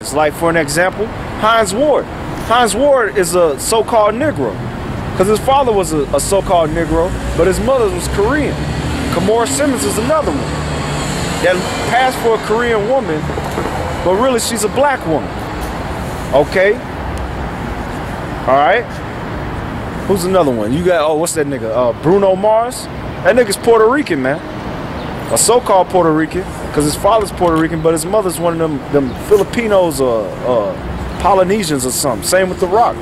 It's like, for an example, Hines Ward. Hines Ward is a so-called Negro, because his father was a so-called Negro, but his mother was Korean. Kamora Simmons is another one that passed for a Korean woman, but really she's a black woman. Okay? Alright? Who's another one? You got, oh, what's that nigga? Bruno Mars? That nigga's Puerto Rican, man. A so-called Puerto Rican, because his father's Puerto Rican, but his mother's one of them Filipinos or Polynesians or something. Same with The Rock.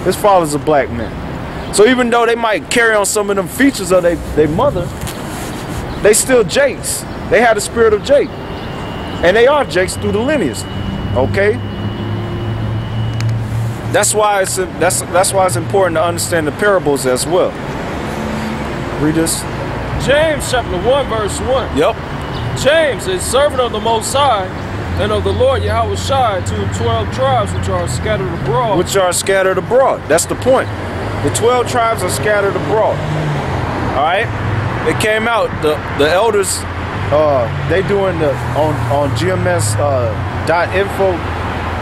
His father's a black man. So even though they might carry on some of them features of their mother, they still Jakes. They have the spirit of Jake. And they are Jakes through the lineage. Okay? That's why it's important to understand the parables as well. Read this. James chapter 1 verse 1. Yep. James, a servant of the Most High and of the Lord Yahweh Shai, to the 12 tribes which are scattered abroad. Which are scattered abroad. That's the point. The 12 tribes are scattered abroad. Alright? They came out, the elders, they doing the on GMS.info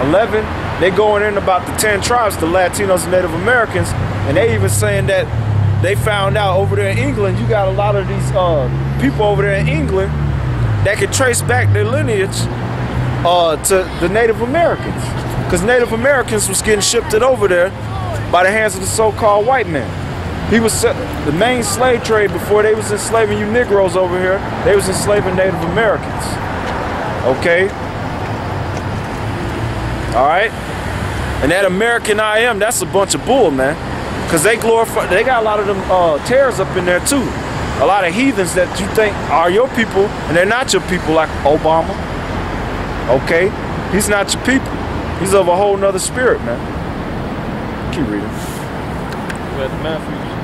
11, they going in about the 10 tribes, the Latinos and Native Americans, and they even saying that they found out over there in England, you got a lot of these people over there in England that can trace back their lineage to the Native Americans. Because Native Americans was getting shipped over there by the hands of the so-called white man. He was the main slave trade before they was enslaving you Negroes over here. They was enslaving Native Americans. Okay? Alright? And that American I am, that's a bunch of bull, man. Because they glorify, they got a lot of them terrors up in there too. A lot of heathens that you think are your people, and they're not your people, like Obama. Okay? He's not your people. He's of a whole nother spirit, man. Keep reading.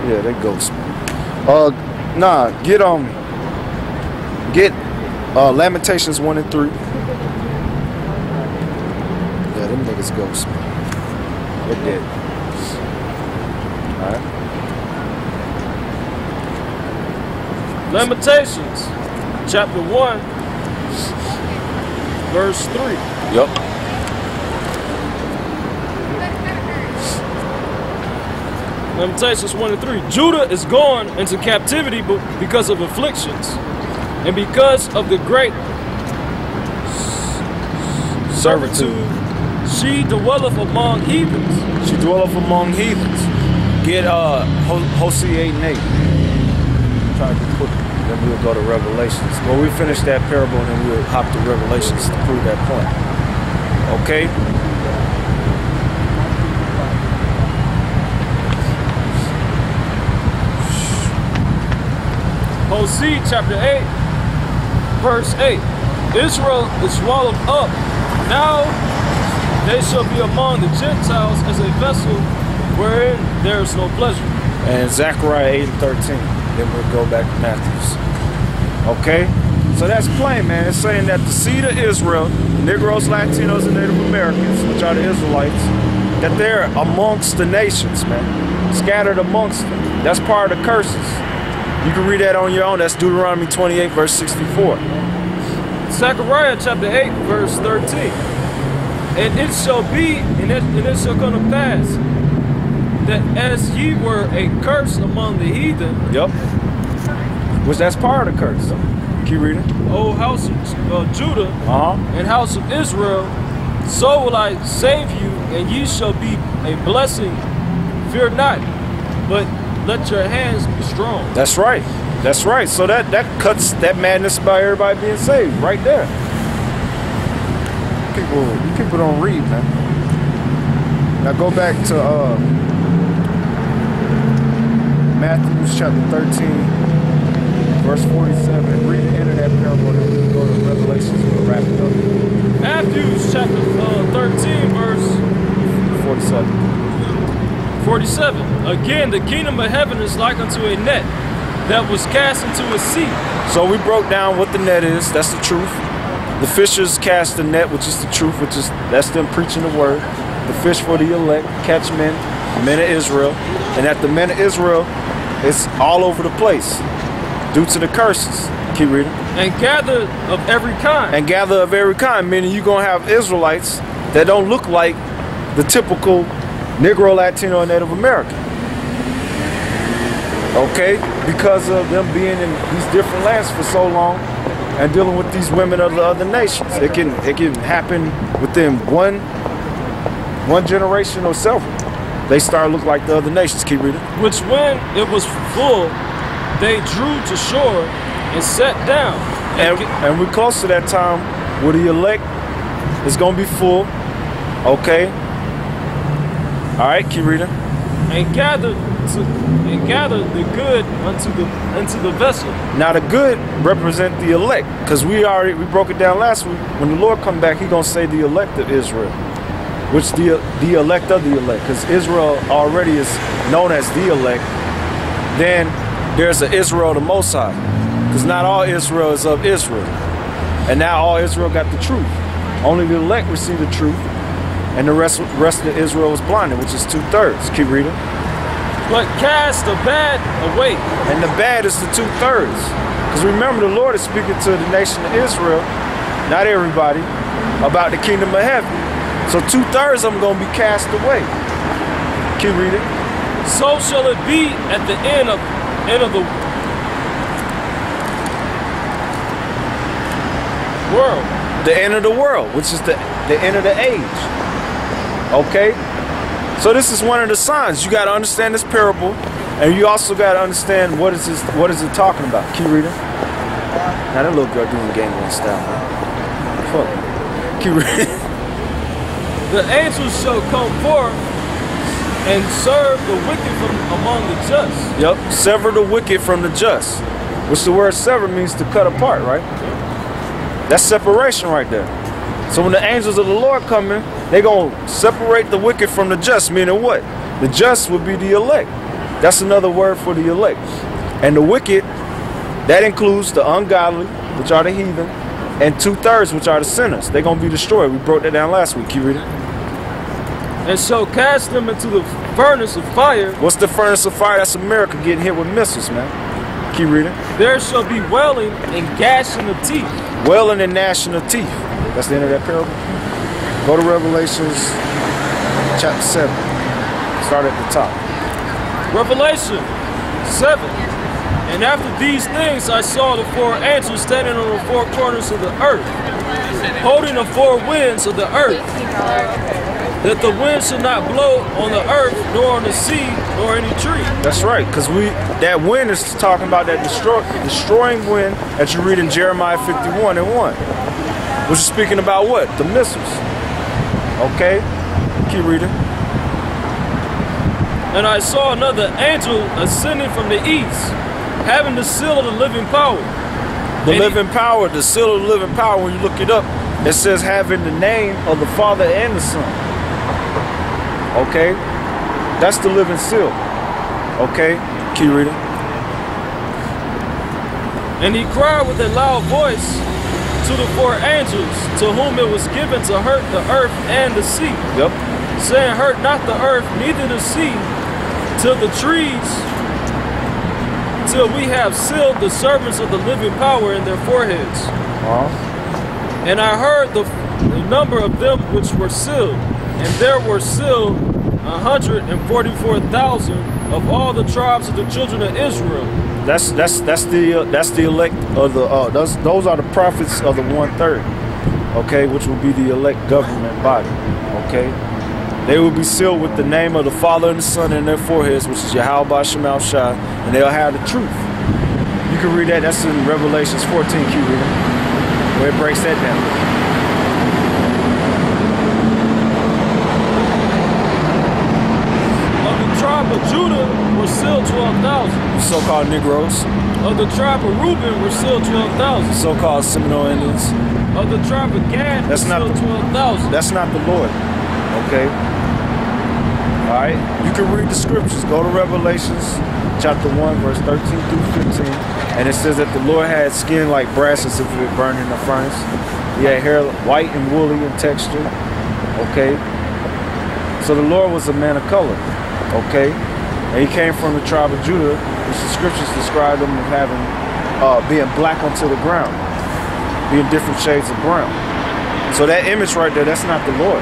Yeah, they ghost. Nah, get Lamentations 1 and 3. Yeah, them niggas ghost, man. They're dead. Alright. Lamentations chapter 1 verse 3. Yep. Lamentations 1 and 3. Judah is gone into captivity because of afflictions, and because of the great servitude. She dwelleth among heathens. She dwelleth among heathens. Get Hosea 8 and 8. Try to put, then we'll go to Revelations. Well, we finish that parable and then we'll hop to Revelations to prove that point. Okay? Hosea chapter 8, verse 8. Israel is swallowed up. Now they shall be among the Gentiles as a vessel wherein there is no pleasure. And Zechariah 8 and 13. Then we'll go back to Matthews. Okay? So that's plain, man. It's saying that the seed of Israel, Negros, Latinos, and Native Americans, which are the Israelites, that they're amongst the nations, man. Scattered amongst them. That's part of the curses. You can read that on your own. That's Deuteronomy 28, verse 64. Zechariah chapter 8, verse 13. And it shall be, and it shall come to pass, that as ye were a curse among the heathen. Yep. Which that's part of the curse. Keep reading. O house of Judah and house of Israel, so will I save you, and ye shall be a blessing. Fear not, but let your hands be strong. That's right. That's right. So that cuts that madness by everybody being saved right there. People don't read, man. Now go back to Matthew chapter 13, verse 47. Read the end of that parable, and we'll go to Revelations and we'll wrap it up. Matthew chapter 13, verse 47. Again, the kingdom of heaven is like unto a net that was cast into a sea. So we broke down what the net is. That's the truth. The fishers cast the net, which is the truth, that's them preaching the word. The fish for the elect, catch men of Israel. And at the men of Israel, it's all over the place due to the curses. Keep reading. And gather of every kind. And gather of every kind, meaning you're going to have Israelites that don't look like the typical Negro, Latino, and Native American. Okay, because of them being in these different lands for so long and dealing with these women of the other nations. It can happen within one generation or several. They start to look like the other nations. Keep reading. Which when it was full, they drew to shore and sat down. And we're close to that time where the elect is going to be full. Okay. All right, keep reading. And gathered the good into the vessel. Now the good represent the elect, because we broke it down last week. When the Lord come back, He gonna say the elect of Israel, which the elect of the elect, because Israel already is known as the elect. Then there's an Israel the Most High, because not all Israel is of Israel, and now all Israel got the truth. Only the elect receive the truth, and the rest of Israel was blinded, which is 2/3. Keep reading. But cast the bad away. And the bad is the 2/3. Because remember, the Lord is speaking to the nation of Israel, not everybody, about the kingdom of heaven. So 2/3 of them going to be cast away. Keep reading. So shall it be at the end of the world. The end of the world, which is the end of the age. Okay? So this is one of the signs. You got to understand this parable, and you also got to understand what is it talking about. Keep reading. Now that little girl doing the gangbang style, man. Fuck. Keep reading. The angels shall come forth and serve the wicked from among the just. Yep. Sever the wicked from the just. Which the word sever means to cut apart, right? That's separation right there. So when the angels of the Lord come in, they're going to separate the wicked from the just, meaning what? The just would be the elect. That's another word for the elect. And the wicked, that includes the ungodly, which are the heathen, and 2/3, which are the sinners. They're going to be destroyed. We broke that down last week. Keep reading. And shall cast them into the furnace of fire. What's the furnace of fire? That's America getting hit with missiles, man. Keep reading. There shall be wailing and gnashing of teeth. Wailing and gnashing of teeth. That's the end of that parable. Go to Revelations chapter 7. Start at the top. Revelation 7. And after these things I saw the 4 angels standing on the 4 corners of the earth, holding the 4 winds of the earth, that the wind should not blow on the earth, nor on the sea, nor any tree. That's right, because that wind is talking about that destroying wind that you read in Jeremiah 51:1. Which is speaking about what? The missiles. Okay? Keep reading. And I saw another angel ascending from the east, having the seal of the living power. The living power, the seal of the living power, when you look it up, it says having the name of the Father and the Son. Okay? That's the living seal. Okay? Keep reading. And he cried with a loud voice to the 4 angels, to whom it was given to hurt the earth and the sea. Yep. Saying, hurt not the earth, neither the sea, till the trees, till we have sealed the servants of the living power in their foreheads. And I heard the number of them which were sealed, and there were sealed 144,000 of all the tribes of the children of Israel. That's the elect of the those are the prophets of the 1/3, okay, which will be the elect government body, okay. They will be sealed with the name of the Father and the Son in their foreheads, which is Yahweh Shemal Shai, and they'll have the truth. You can read that. That's in Revelations 14. Keep reading, where it breaks that down. Of Judah were sealed 12,000. The so-called Negros. Of the tribe of Reuben were sealed 12,000. So-called Seminole Indians. Of the tribe of Gad were sealed 12,000. That's not the Lord. Okay. All right. You can read the scriptures. Go to Revelations chapter 1, verse 13 through 15, and it says that the Lord had skin like brass as if it had burned in the furnace. He had hair white and woolly in texture. Okay. So the Lord was a man of color. Okay, and he came from the tribe of Judah, which the scriptures describe him as having, being black onto the ground, being different shades of brown. So that image right there, that's not the Lord.